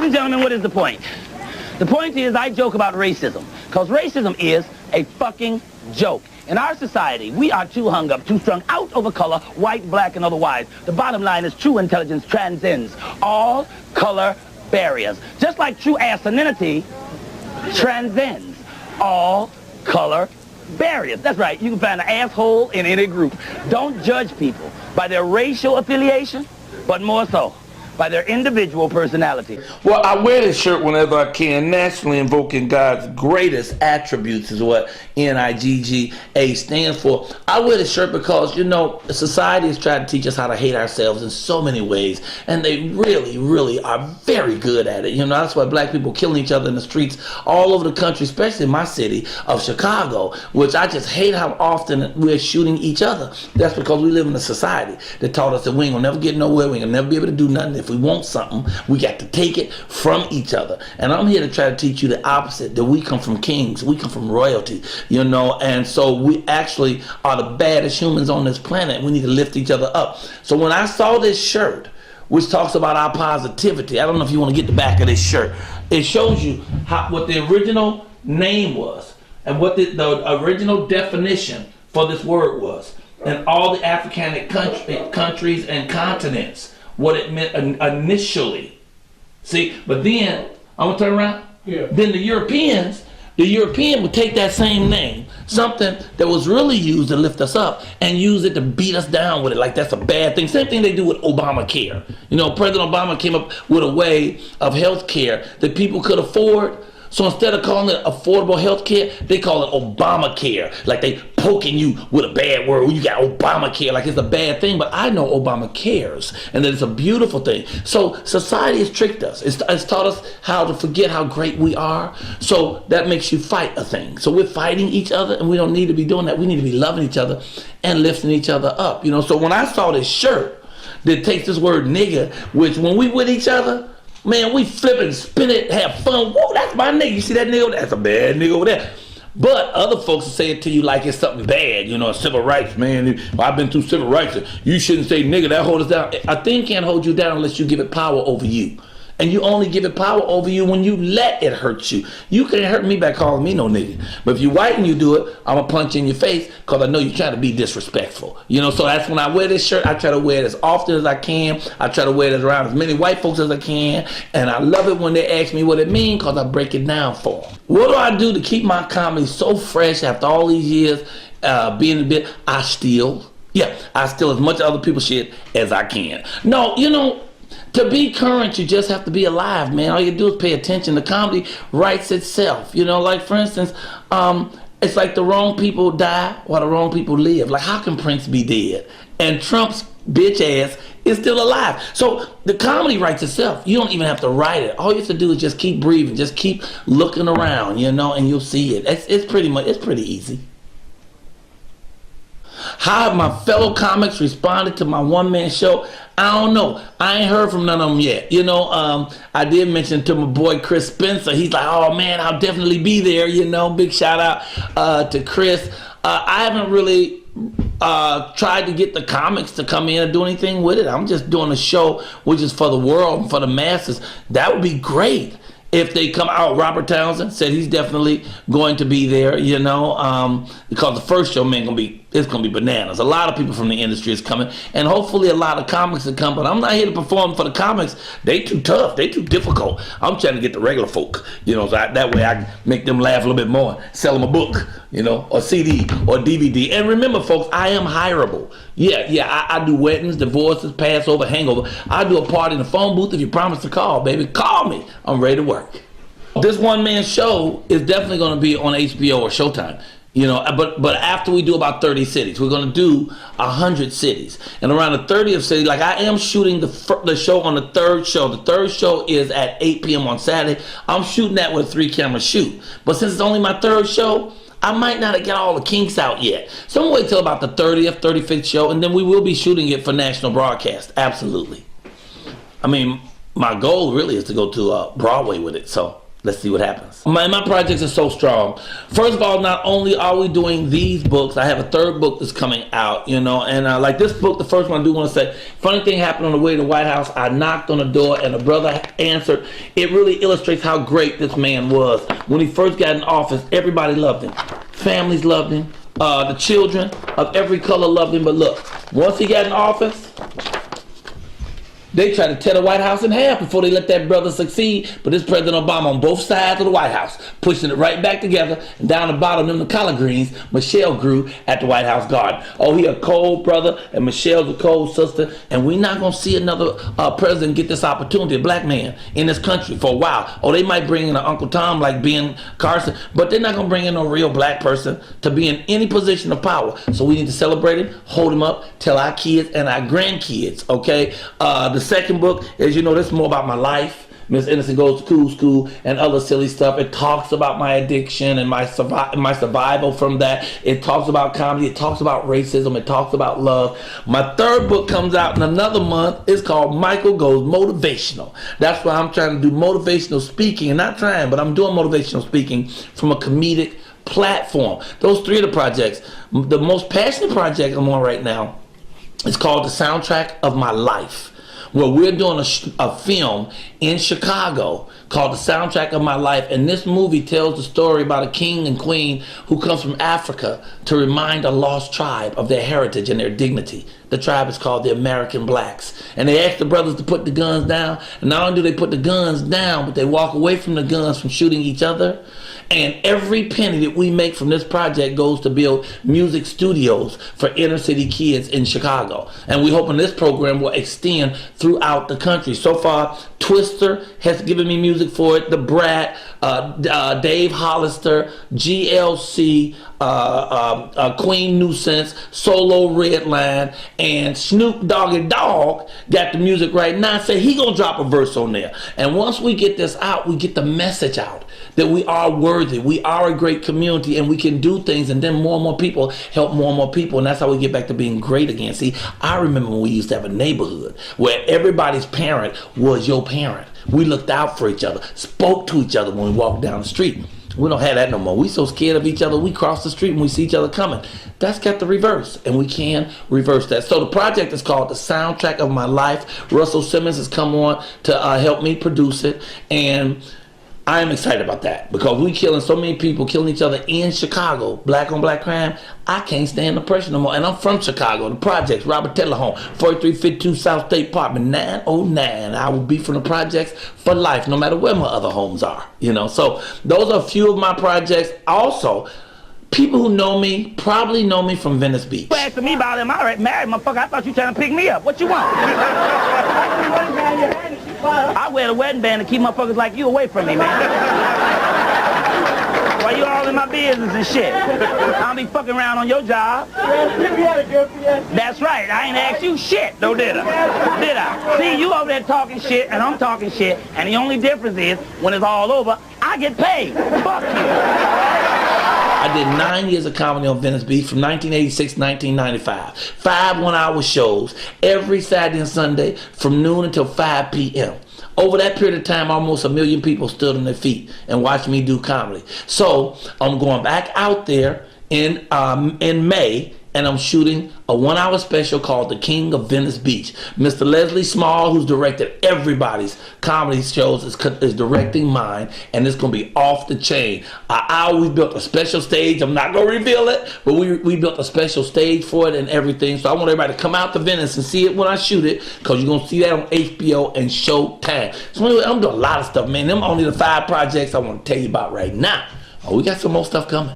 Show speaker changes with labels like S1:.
S1: and gentlemen, what is the point? The point is I joke about racism, because racism is a fucking joke. In our society, we are too hung up, too strung out over color, white, black, and otherwise. The bottom line is true intelligence transcends all color barriers. Just like true asininity transcends all color barriers. That's right, you can find an asshole in any group. Don't judge people by their racial affiliation, but more so by their individual personality.
S2: Well, I wear this shirt whenever I can. Nationally invoking God's greatest attributes is what NIGGA stands for. I wear this shirt because, you know, society has tried to teach us how to hate ourselves in so many ways, and they really, really are very good at it. You know, that's why black people killing each other in the streets all over the country, especially in my city of Chicago, which I just hate how often we're shooting each other. That's because we live in a society that taught us that we ain't gonna never get nowhere, we ain't gonna never be able to do nothing. If we want something, we got to take it from each other. And I'm here to try to teach you the opposite, that we come from kings, we come from royalty, you know, and so we actually are the baddest humans on this planet. We need to lift each other up. So when I saw this shirt, which talks about our positivity, I don't know if you want to get the back of this shirt, it shows you what the original name was and what the original definition for this word was, and all the Africanic countries and continents, what it meant initially. See, but then, I'm gonna turn around. Yeah. Then the European would take that same name, something that was really used to lift us up, and use it to beat us down with it, like that's a bad thing. Same thing they do with Obamacare. You know, President Obama came up with a way of health care that people could afford. So instead of calling it affordable health care, they call it Obamacare. Like they poking you with a bad word. You got Obamacare, like it's a bad thing. But I know Obama cares, and that it's a beautiful thing. So society has tricked us. It's taught us how to forget how great we are. So that makes you fight a thing. So we're fighting each other, and we don't need to be doing that. We need to be loving each other and lifting each other up. You know. So when I saw this shirt that takes this word nigga, which when we with each other, man, we flip and spin it, have fun. Whoa, that's my nigga. You see that nigga over there? That's a bad nigga over there. But other folks will say it to you like it's something bad, you know, civil rights, man. I've been through civil rights. You shouldn't say nigga, that hold us down. A thing can't hold you down unless you give it power over you. And you only give it power over you when you let it hurt you. You can't hurt me by calling me no nigga. But if you white and you do it, I'm going to punch you in your face because I know you're trying to be disrespectful. You know, so that's when I wear this shirt. I try to wear it as often as I can. I try to wear it around as many white folks as I can. And I love it when they ask me what it means because I break it down for them. What do I do to keep my comedy so fresh after all these years being a bit? I steal as much other people's shit as I can. No, you know, to be current, you just have to be alive, man. All you do is pay attention. The comedy writes itself. You know, like for instance, it's like the wrong people die while the wrong people live. Like how can Prince be dead and Trump's bitch ass is still alive? So the comedy writes itself. You don't even have to write it. All you have to do is just keep breathing, just keep looking around, you know, and you'll see it. It's pretty easy. How have my fellow comics responded to my one-man show? I don't know. I ain't heard from none of them yet. You know, I did mention to my boy Chris Spencer. He's like, oh man, I'll definitely be there. You know, big shout out to Chris. I haven't really tried to get the comics to come in and do anything with it. I'm just doing a show which is for the world and for the masses. That would be great if they come out. Robert Townsend said he's definitely going to be there, you know, because the first show, man, it's gonna be bananas. A lot of people from the industry is coming, and hopefully a lot of comics will come, but I'm not here to perform for the comics. They too tough, they too difficult. I'm trying to get the regular folk, you know, so that way I can make them laugh a little bit more, sell them a book, you know, or CD or DVD. And remember, folks, I am hireable. I do weddings, divorces, Passover, hangover. I do a party in the phone booth if you promise to call, baby. Call me. I'm ready to work. This one-man show is definitely going to be on HBO or Showtime. You know, but after we do about 30 cities, we're going to do 100 cities. And around the 30th city, like I am shooting the show on the third show. The third show is at 8 p.m. on Saturday. I'm shooting that with a 3-camera shoot. But since it's only my third show, I might not get all the kinks out yet. So I'm going to wait till about the 30th, 35th show, and then we will be shooting it for national broadcast. Absolutely. I mean, my goal really is to go to Broadway with it, so Let's see what happens. My projects are so strong. First of all, not only are we doing these books, I have a third book that's coming out, you know, and like this book, the first one I do want to say, funny thing happened on the way to the White House. I knocked on the door and a brother answered. It really illustrates how great this man was. When he first got in office, everybody loved him. Families loved him. The children of every color loved him. But look, once he got in office, they tried to tear the White House in half before they let that brother succeed. But this President Obama on both sides of the White House, pushing it right back together. And down the bottom, them the collard greens, Michelle grew at the White House garden. Oh, he a cold brother, and Michelle's a cold sister. And we're not going to see another president get this opportunity, a black man, in this country for a while. Oh, they might bring in an Uncle Tom like Ben Carson, but they're not going to bring in no real black person to be in any position of power. So we need to celebrate him, hold him up, tell our kids and our grandkids, okay? The second book, as you know, this is more about my life. Miss Innocent Goes to Cool School and other silly stuff. It talks about my addiction and my survival from that. It talks about comedy. It talks about racism. It talks about love. My third book comes out in another month. It's called Michael Goes Motivational. That's why I'm trying to do motivational speaking, and not trying, but I'm doing motivational speaking from a comedic platform. Those three are the projects. The most passionate project I'm on right now is called The Soundtrack of My Life. Well, we're doing a film in Chicago called The Soundtrack of My Life, and this movie tells the story about a king and queen who comes from Africa to remind a lost tribe of their heritage and their dignity. The tribe is called the American Blacks, and they ask the brothers to put the guns down, and not only do they put the guns down, but they walk away from the guns from shooting each other. And every penny that we make from this project goes to build music studios for inner city kids in Chicago. And we're hoping this program will extend throughout the country. So far, Twister has given me music for it, The Brat, Dave Hollister, GLC, Queen Nuisance, Solo Redline, and Snoop Doggy Dogg got the music right now. Say he gonna drop a verse on there. And once we get this out, we get the message out that we are worthy, we are a great community, and we can do things, and then more and more people help more and more people, and that's how we get back to being great again. See, I remember when we used to have a neighborhood where everybody's parent was your parent. We looked out for each other, spoke to each other when we walked down the street. We don't have that no more. We so scared of each other, we cross the street when we see each other coming. That's got the reverse, and we can reverse that. So the project is called The Soundtrack of My Life. Russell Simmons has come on to help me produce it, and I am excited about that because we killing so many people, killing each other in Chicago, black on black crime. I can't stand the pressure no more. And I'm from Chicago, the projects, Robert Taylor Home, 4352 South State Apartment, 909. I will be from the projects for life, no matter where my other homes are, you know. So those are a few of my projects. Also, people who know me probably know me from Venice Beach.
S1: You asking me about him? I already married, motherfucker. I thought you trying to pick me up. What you want? I wear the wedding band to keep motherfuckers like you away from me, man. Why you all in my business and shit? I don't be fucking around on your job. That's right. I ain't asked you shit, though, did I? Did I? See, you over there talking shit, and I'm talking shit, and the only difference is, when it's all over, I get paid. Fuck you.
S2: I did 9 years of comedy on Venice Beach from 1986 to 1995. 5 one-hour shows every Saturday and Sunday from noon until 5 p.m. Over that period of time, almost 1 million people stood on their feet and watched me do comedy. So I'm going back out there in May, and I'm shooting a 1-hour special called The King of Venice Beach. Mr. Leslie Small, who's directed everybody's comedy shows, is directing mine, and it's gonna be off the chain. We built a special stage. I'm not gonna reveal it, but we built a special stage for it and everything. So I want everybody to come out to Venice and see it when I shoot it, because you're gonna see that on HBO and Showtime. So anyway, I'm doing a lot of stuff, man. Them only the 5 projects I want to tell you about right now. Oh, we got some more stuff coming.